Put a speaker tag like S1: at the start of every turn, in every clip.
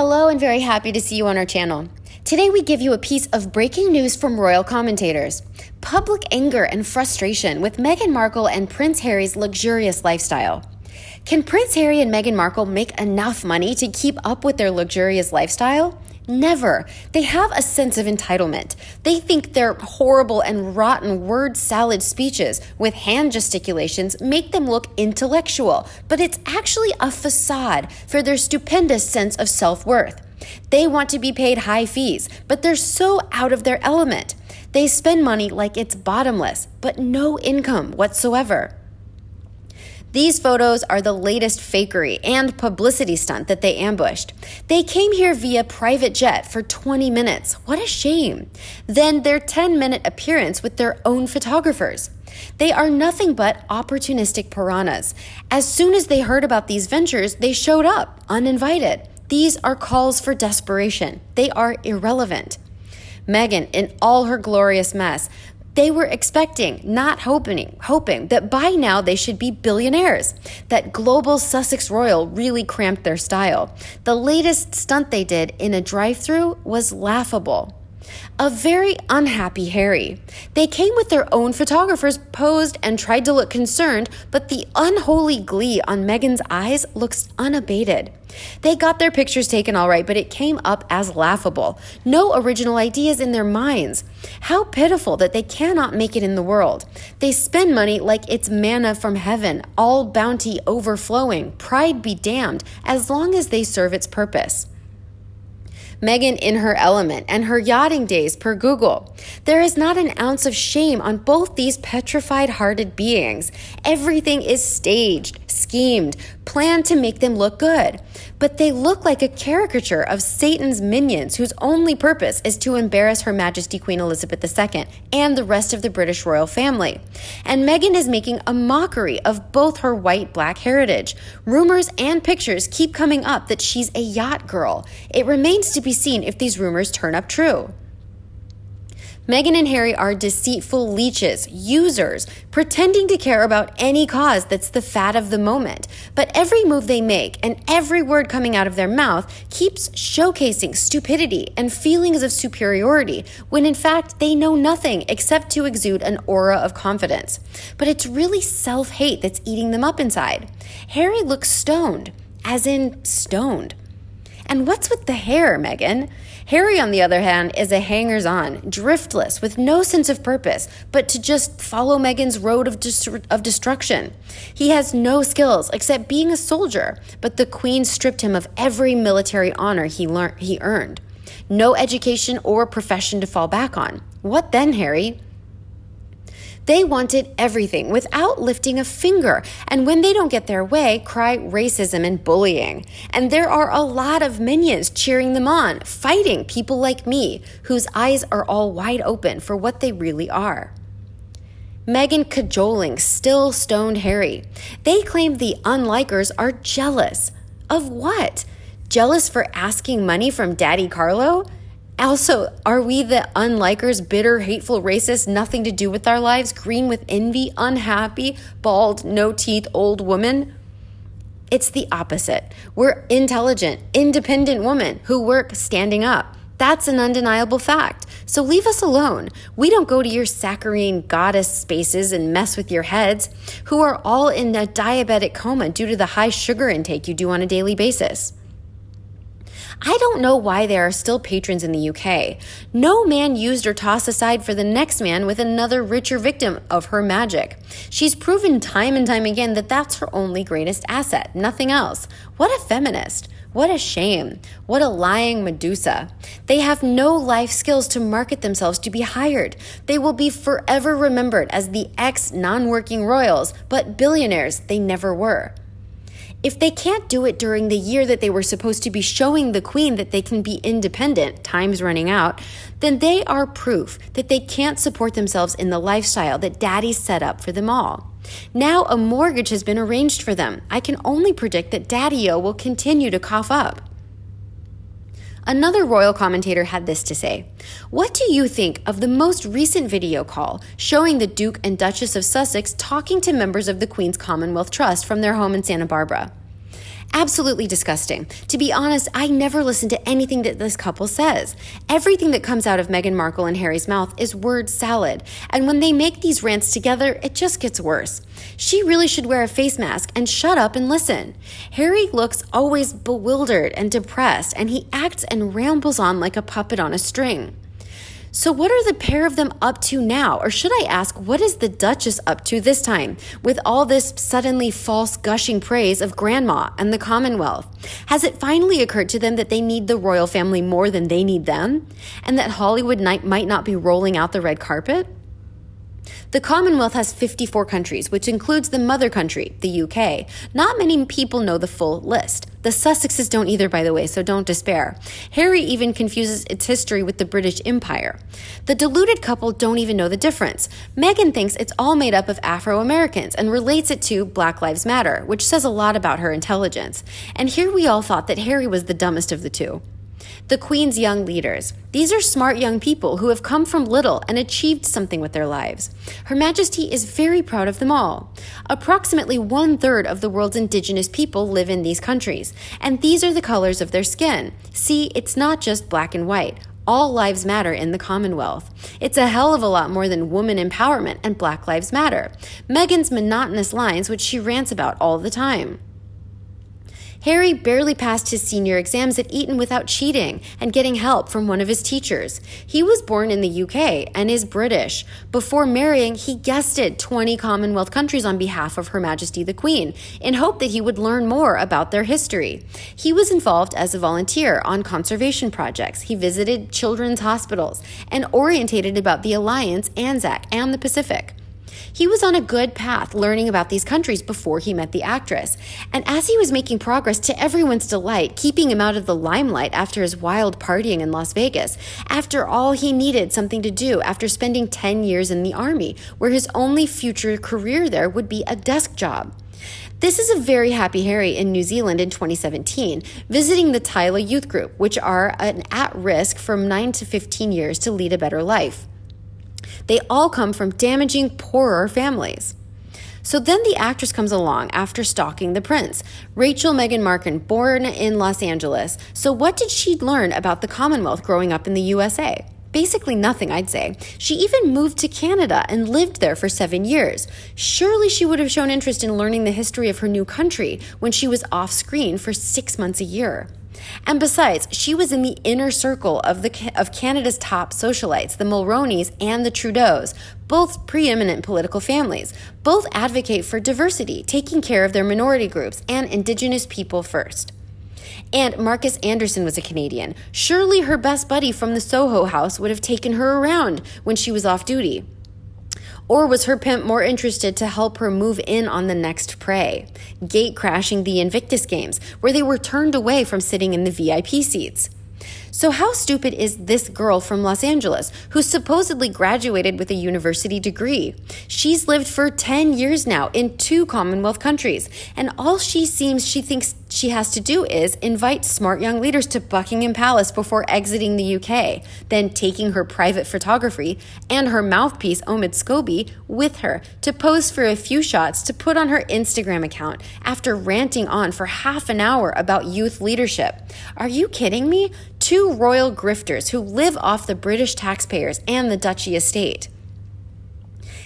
S1: Hello and very happy to see you on our channel. Today we give you a piece of breaking news from royal commentators. Public anger and frustration with Meghan Markle and Prince Harry's luxurious lifestyle. Can Prince Harry and Meghan Markle make enough money to keep up with their luxurious lifestyle? Never. They have a sense of entitlement. They think their horrible and rotten word salad speeches with hand gesticulations make them look intellectual, but it's actually a facade for their stupendous sense of self-worth. They want to be paid high fees, but they're so out of their element. They spend money like it's bottomless, but no income whatsoever. These photos are the latest fakery and publicity stunt that they ambushed. They came here via private jet for 20 minutes. What a shame. Then their 10-minute appearance with their own photographers. They are nothing but opportunistic piranhas. As soon as they heard about these ventures, they showed up, uninvited. These are calls for desperation. They are irrelevant. Meghan, in all her glorious mess, they were expecting, not hoping that by now they should be billionaires. That global Sussex royal really cramped their style. The latest stunt they did in a drive-thru was laughable. A very unhappy Harry. They came with their own photographers, posed, and tried to look concerned, but the unholy glee on Meghan's eyes looks unabated. They got their pictures taken all right, but it came up as laughable. No original ideas in their minds. How pitiful that they cannot make it in the world. They spend money like it's manna from heaven, all bounty overflowing, pride be damned, as long as they serve its purpose. Meghan in her element and her yachting days per Google. There is not an ounce of shame on both these petrified-hearted beings. Everything is staged, schemed, planned to make them look good. But they look like a caricature of Satan's minions whose only purpose is to embarrass Her Majesty Queen Elizabeth II and the rest of the British royal family. And Meghan is making a mockery of both her white-black heritage. Rumors and pictures keep coming up that she's a yacht girl. It remains to be seen if these rumors turn up true. Meghan and Harry are deceitful leeches, users, pretending to care about any cause that's the fad of the moment. But every move they make and every word coming out of their mouth keeps showcasing stupidity and feelings of superiority, when in fact they know nothing except to exude an aura of confidence. But it's really self-hate that's eating them up inside. Harry looks stoned, as in stoned. And what's with the hair, Meghan? Harry, on the other hand, is a hangers-on, driftless, with no sense of purpose, but to just follow Meghan's road of destruction. He has no skills except being a soldier, but the Queen stripped him of every military honor he earned. No education or profession to fall back on. What then, Harry? They wanted everything without lifting a finger, and when they don't get their way, cry racism and bullying. And there are a lot of minions cheering them on, fighting people like me, whose eyes are all wide open for what they really are. Meghan cajoling still stoned Harry. They claim the unlikers are jealous. Of what? Jealous for asking money from Daddy Carlo? Also, are we the unlikers, bitter, hateful, racist, nothing to do with our lives, green with envy, unhappy, bald, no teeth, old woman? It's the opposite. We're intelligent, independent women who work standing up. That's an undeniable fact. So leave us alone. We don't go to your saccharine goddess spaces and mess with your heads, who are all in a diabetic coma due to the high sugar intake you do on a daily basis. I don't know why there are still patrons in the UK. No man used or tossed aside for the next man with another richer victim of her magic. She's proven time and time again that that's her only greatest asset, nothing else. What a feminist. What a shame. What a lying Medusa. They have no life skills to market themselves to be hired. They will be forever remembered as the ex-non-working royals, but billionaires they never were. If they can't do it during the year that they were supposed to be showing the Queen that they can be independent, time's running out, then they are proof that they can't support themselves in the lifestyle that Daddy set up for them all. Now a mortgage has been arranged for them. I can only predict that Daddy-o will continue to cough up. Another royal commentator had this to say: "What do you think of the most recent video call showing the Duke and Duchess of Sussex talking to members of the Queen's Commonwealth Trust from their home in Santa Barbara? Absolutely disgusting. To be honest, I never listen to anything that this couple says. Everything that comes out of Meghan Markle and Harry's mouth is word salad, and when they make these rants together, it just gets worse. She really should wear a face mask and shut up and listen. Harry looks always bewildered and depressed, and he acts and rambles on like a puppet on a string. So what are the pair of them up to now? Or should I ask, what is the Duchess up to this time, with all this suddenly false gushing praise of Grandma and the Commonwealth? Has it finally occurred to them that they need the royal family more than they need them? And that Hollywood might not be rolling out the red carpet? The Commonwealth has 54 countries, which includes the mother country, the UK. Not many people know the full list. The Sussexes don't either, by the way, so don't despair. Harry even confuses its history with the British Empire. The deluded couple don't even know the difference. Meghan thinks it's all made up of Afro-Americans and relates it to Black Lives Matter, which says a lot about her intelligence. And here we all thought that Harry was the dumbest of the two. The Queen's young leaders. These are smart young people who have come from little and achieved something with their lives. Her Majesty is very proud of them all. Approximately 1/3 of the world's indigenous people live in these countries, and these are the colors of their skin. See, it's not just black and white. All lives matter in the Commonwealth. It's a hell of a lot more than woman empowerment and Black Lives Matter. Meghan's monotonous lines, which she rants about all the time. Harry barely passed his senior exams at Eton without cheating and getting help from one of his teachers. He was born in the UK and is British. Before marrying, he guested 20 Commonwealth countries on behalf of Her Majesty the Queen in hope that he would learn more about their history. He was involved as a volunteer on conservation projects. He visited children's hospitals and orientated about the Alliance, Anzac, and the Pacific. He was on a good path learning about these countries before he met the actress. And as he was making progress to everyone's delight, keeping him out of the limelight after his wild partying in Las Vegas, after all, he needed something to do after spending 10 years in the army, where his only future career there would be a desk job. This is a very happy Harry in New Zealand in 2017, visiting the Tyla Youth Group, which are at risk from 9 to 15 years to lead a better life. They all come from damaging, poorer families. So then the actress comes along after stalking the prince. Rachel Meghan Markle, born in Los Angeles. So what did she learn about the Commonwealth growing up in the USA? Basically nothing, I'd say. She even moved to Canada and lived there for 7 years. Surely she would have shown interest in learning the history of her new country when she was off screen for 6 months a year. And besides, she was in the inner circle of Canada's top socialites, the Mulroneys and the Trudeaus, both preeminent political families. Both advocate for diversity, taking care of their minority groups and Indigenous people first. And Marcus Anderson was a Canadian. Surely her best buddy from the Soho house would have taken her around when she was off duty. Or was her pimp more interested to help her move in on the next prey, gate crashing the Invictus Games, where they were turned away from sitting in the VIP seats? So how stupid is this girl from Los Angeles who supposedly graduated with a university degree? She's lived for 10 years now in 2 Commonwealth countries, and all she thinks she has to do is invite smart young leaders to Buckingham Palace before exiting the UK, then taking her private photography and her mouthpiece Omid Scobie with her to pose for a few shots to put on her Instagram account after ranting on for half an hour about youth leadership. Are you kidding me? 2 royal grifters who live off the British taxpayers and the Duchy estate.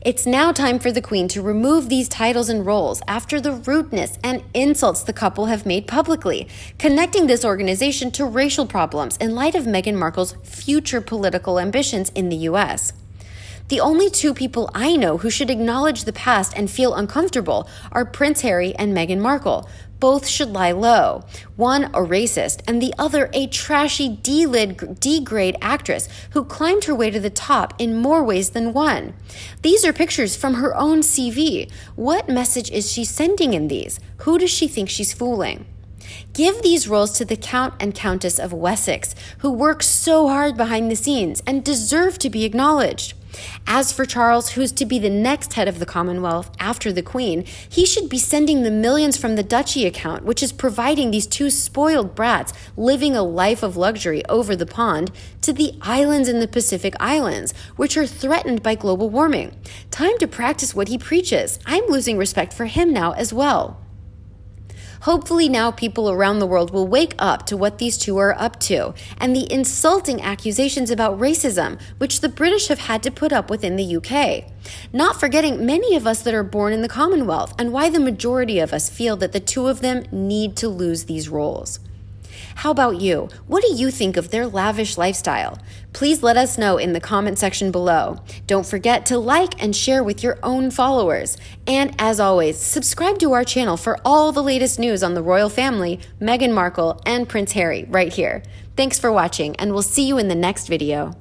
S1: It's now time for the Queen to remove these titles and roles after the rudeness and insults the couple have made publicly, connecting this organization to racial problems in light of Meghan Markle's future political ambitions in the US. The only 2 people I know who should acknowledge the past and feel uncomfortable are Prince Harry and Meghan Markle. Both should lie low. One a racist and the other a trashy D-grade actress who climbed her way to the top in more ways than one. These are pictures from her own CV. What message is she sending in these? Who does she think she's fooling? Give these roles to the Count and Countess of Wessex, who work so hard behind the scenes and deserve to be acknowledged. As for Charles, who's to be the next head of the Commonwealth after the Queen, he should be sending the millions from the Duchy account, which is providing these 2 spoiled brats living a life of luxury over the pond, to the islands in the Pacific Islands, which are threatened by global warming. Time to practice what he preaches. I'm losing respect for him now as well. Hopefully now people around the world will wake up to what these two are up to and the insulting accusations about racism, which the British have had to put up with in the UK. Not forgetting many of us that are born in the Commonwealth and why the majority of us feel that the two of them need to lose these roles. How about you? What do you think of their lavish lifestyle? Please let us know in the comment section below. Don't forget to like and share with your own followers. And as always, subscribe to our channel for all the latest news on the royal family, Meghan Markle, and Prince Harry right here. Thanks for watching, and we'll see you in the next video.